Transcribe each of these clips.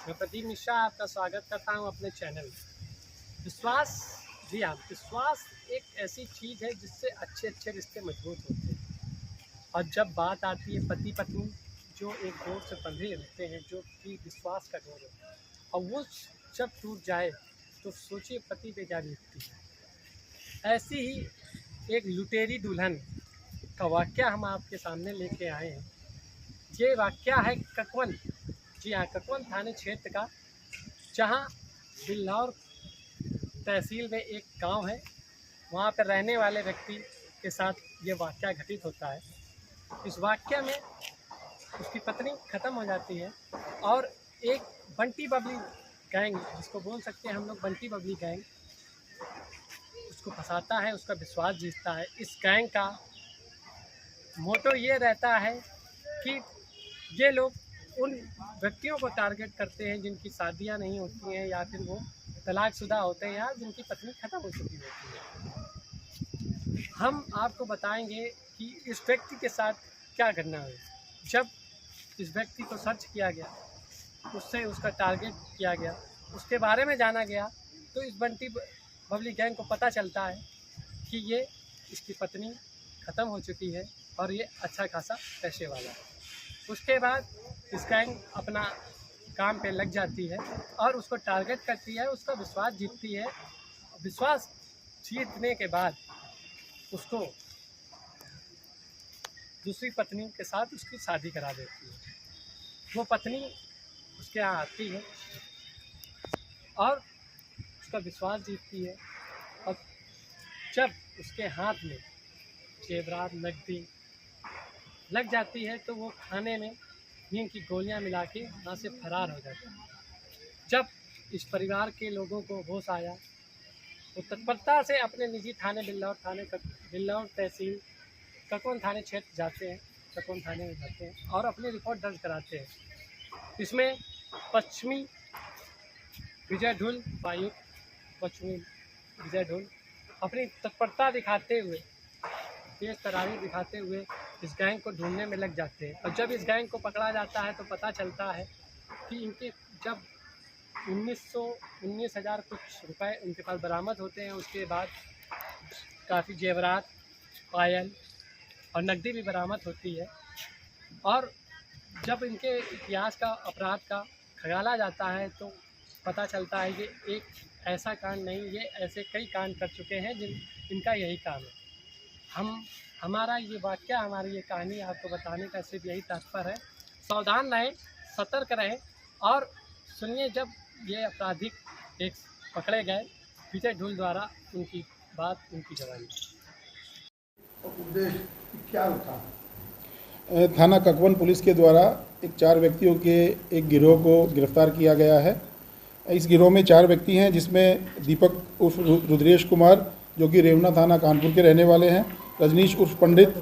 मैं प्रदीप मिश्रा आपका स्वागत करता हूं अपने चैनल में। विश्वास, जी हाँ, विश्वास एक ऐसी चीज़ है जिससे अच्छे अच्छे रिश्ते मजबूत होते हैं। और जब बात आती है पति पत्नी जो एक डोर से बंधे रहते हैं, जो कि विश्वास का डोर है, और वो जब टूट जाए तो सोचिए पति पे क्या बीतती है। ऐसी ही एक लुटेरी दुल्हन का वाक़या हम आपके सामने लेके आए हैं। ये वाक़या है ककवन, जी हाँ, ककवन थाने क्षेत्र का, जहाँ बिल्लौर तहसील में एक गांव है। वहाँ पर रहने वाले व्यक्ति के साथ ये वाक़या घटित होता है। इस वाक़या में उसकी पत्नी ख़त्म हो जाती है और एक बंटी बबली गैंग, जिसको बोल सकते हैं हम लोग बंटी बबली गैंग, उसको फंसाता है, उसका विश्वास जीतता है। इस गैंग का मोटो ये रहता है कि ये लोग उन व्यक्तियों को टारगेट करते हैं जिनकी शादियां नहीं होती हैं, या फिर वो तलाकशुदा होते हैं, या जिनकी पत्नी ख़त्म हो चुकी होती है। हम आपको बताएंगे कि इस व्यक्ति के साथ क्या घटना हुई। जब इस व्यक्ति को सर्च किया गया, उससे उसका टारगेट किया गया, उसके बारे में जाना गया, तो इस बंटी बबली गैंग को पता चलता है कि ये इसकी पत्नी ख़त्म हो चुकी है और ये अच्छा खासा पैसे वाला है। उसके बाद इस गैंग अपना काम पे लग जाती है और उसको टारगेट करती है, उसका विश्वास जीतती है। विश्वास जीतने के बाद उसको दूसरी पत्नी के साथ उसकी शादी करा देती है। वो पत्नी उसके यहाँ आती है और उसका विश्वास जीतती है, और जब उसके हाथ में जेवरात नकदी लग जाती है तो वो खाने में नींद की गोलियां मिला के वहाँ से फरार हो जाता है। जब इस परिवार के लोगों को होश आया तो तत्परता से अपने निजी थाने बिल्लौर तहसील ककवन थाने क्षेत्र जाते हैं, ककवन थाने में जाते हैं और अपनी रिपोर्ट दर्ज कराते हैं। इसमें पश्चिमी विजय ढुल उपायुक्त पश्चिमी विजय ढुल अपनी तत्परता दिखाते हुए, तेज तरारी दिखाते हुए इस गैंग को ढूंढने में लग जाते हैं। और जब इस गैंग को पकड़ा जाता है तो पता चलता है कि इनके जब 19,000 कुछ रुपए उनके पास बरामद होते हैं। उसके बाद काफ़ी जेवरात, पायल और नकदी भी बरामद होती है। और जब इनके इतिहास का, अपराध का खंगाला जाता है तो पता चलता है कि एक ऐसा कांड नहीं, ये ऐसे कई कांड कर चुके हैं इनका यही काम है। हमारा ये वाक़या, हमारी ये कहानी आपको बताने का सिर्फ यही तात्पर्य है। सावधान रहें, सतर्क रहें और सुनिए जब ये अपराधिक एक पकड़े गए विजय ढुल द्वारा उनकी बात, उनकी जवानी। उद्देश्य क्या था? थाना ककवन पुलिस के द्वारा एक 4 व्यक्तियों के एक गिरोह को गिरफ्तार किया गया है। इस गिरोह में 4 व्यक्ति हैं, जिसमें दीपक उर्फ रुद्रेश कुमार जो कि रेवना थाना कानपुर के रहने वाले हैं, रजनीश उर्फ पंडित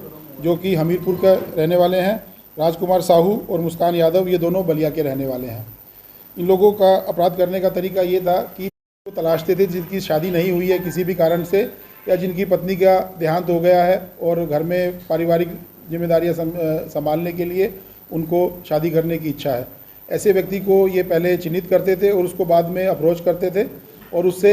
जो कि हमीरपुर का रहने वाले हैं, राजकुमार साहू और मुस्कान यादव ये दोनों बलिया के रहने वाले हैं। इन लोगों का अपराध करने का तरीका ये था कि वो तलाशते थे जिनकी शादी नहीं हुई है किसी भी कारण से, या जिनकी पत्नी का देहांत हो गया है और घर में पारिवारिक जिम्मेदारियां संभालने के लिए उनको शादी करने की इच्छा है। ऐसे व्यक्ति को ये पहले चिन्हित करते थे और उसको बाद में अप्रोच करते थे और उससे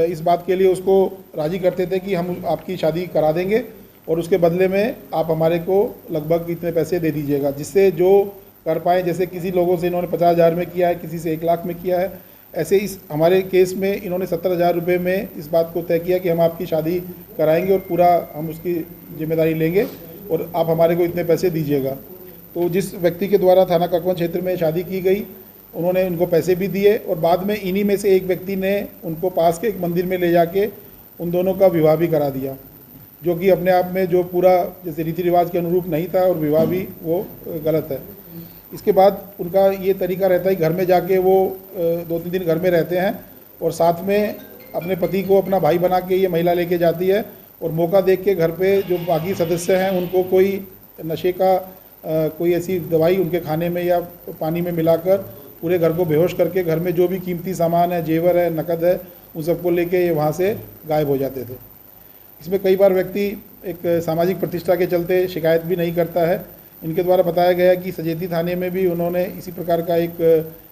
इस बात के लिए उसको राज़ी करते थे कि हम आपकी शादी करा देंगे और उसके बदले में आप हमारे को लगभग इतने पैसे दे दीजिएगा, जिससे जो कर पाएँ। जैसे किसी लोगों से इन्होंने 50,000 में किया है, किसी से 1 लाख में किया है। ऐसे इस हमारे केस में इन्होंने 70,000 रुपये में इस बात को तय किया कि हम आपकी शादी कराएंगे और पूरा हम उसकी जिम्मेदारी लेंगे और आप हमारे को इतने पैसे दीजिएगा। तो जिस व्यक्ति के द्वारा थाना ककवन क्षेत्र में शादी की गई, उन्होंने उनको पैसे भी दिए और बाद में इन्हीं में से एक व्यक्ति ने उनको पास के एक मंदिर में ले जाके उन दोनों का विवाह भी करा दिया, जो कि अपने आप में जो पूरा जैसे रीति रिवाज के अनुरूप नहीं था और विवाह भी वो गलत है। इसके बाद उनका ये तरीका रहता है घर में जाके वो 2-3 दिन घर में रहते हैं और साथ में अपने पति को अपना भाई बना के ये महिला लेके जाती है और मौका देख के घर पे जो बाकी सदस्य हैं उनको कोई नशे का कोई ऐसी दवाई उनके खाने में या पानी में मिलाकर पूरे घर को बेहोश करके घर में जो भी कीमती सामान है, जेवर है, नकद है, उन सबको लेके ये वहाँ से गायब हो जाते थे। इसमें कई बार व्यक्ति एक सामाजिक प्रतिष्ठा के चलते शिकायत भी नहीं करता है। इनके द्वारा बताया गया कि सजेती थाने में भी उन्होंने इसी प्रकार का एक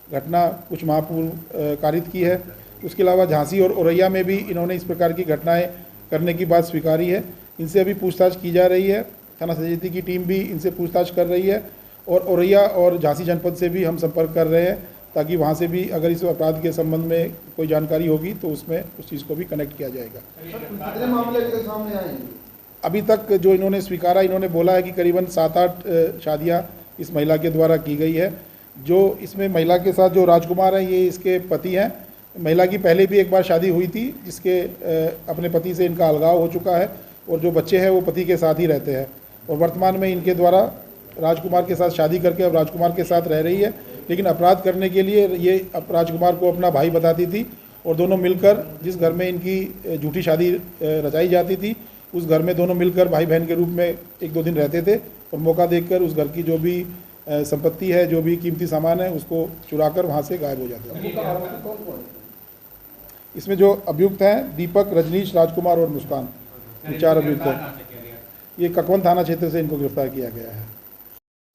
घटना कुछ माह पूर्व कारित की है। उसके अलावा झांसी और औरैया में भी इन्होंने इस प्रकार की घटनाएं करने की बात स्वीकारी है। इनसे अभी पूछताछ की जा रही है। थाना सजेती की टीम भी इनसे पूछताछ कर रही है और औरैया और झांसी जनपद से भी हम संपर्क कर रहे हैं ताकि वहाँ से भी अगर इस अपराध के संबंध में कोई जानकारी होगी तो उसमें उस चीज़ को भी कनेक्ट किया जाएगा। कितने मामले सामने आएंगे? अभी तक जो इन्होंने स्वीकारा, इन्होंने बोला है कि करीबन 7-8 शादियाँ इस महिला के द्वारा की गई है। जो इसमें महिला के साथ जो राजकुमार हैं ये इसके पति हैं। महिला की पहले भी एक बार शादी हुई थी जिसके अपने पति से इनका अलगाव हो चुका है और जो बच्चे हैं वो पति के साथ ही रहते हैं और वर्तमान में इनके द्वारा राजकुमार के साथ शादी करके अब राजकुमार के साथ रह रही है। लेकिन अपराध करने के लिए ये राजकुमार को अपना भाई बताती थी और दोनों मिलकर जिस घर में इनकी झूठी शादी रचाई जाती थी उस घर में दोनों मिलकर भाई बहन के रूप में 1-2 दिन रहते थे और मौका देखकर उस घर की जो भी संपत्ति है, जो भी कीमती सामान है, उसको चुराकर वहाँ से गायब हो जाते थे। इसमें जो अभियुक्त हैं दीपक, रजनीश, राजकुमार और मुस्कान, ये 4 अभियुक्त हैं। ये ककवन थाना क्षेत्र से इनको गिरफ्तार किया गया है।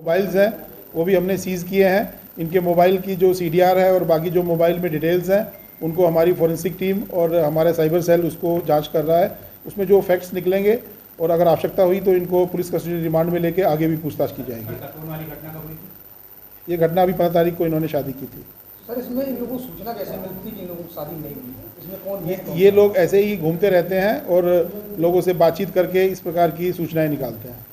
मोबाइल्स हैं वो भी हमने सीज़ किए हैं। इनके मोबाइल की जो CDR है और बाकी जो मोबाइल में डिटेल्स हैं उनको हमारी फॉरेंसिक टीम और हमारा साइबर सेल उसको जांच कर रहा है। उसमें जो फैक्ट्स निकलेंगे और अगर आवश्यकता हुई तो इनको पुलिस कस्टडी रिमांड में लेके आगे भी पूछताछ की जाएगी। ये घटना अभी 15 तारीख को इन्होंने शादी की थी। सर, इसमें इन लोगों को सूचना कैसे मिलती थी कि इन लोगों की शादी नहीं हुई? इसमें कौन ये लोग ऐसे ही घूमते रहते हैं और लोगों से बातचीत करके इस प्रकार की सूचनाएं निकालते हैं।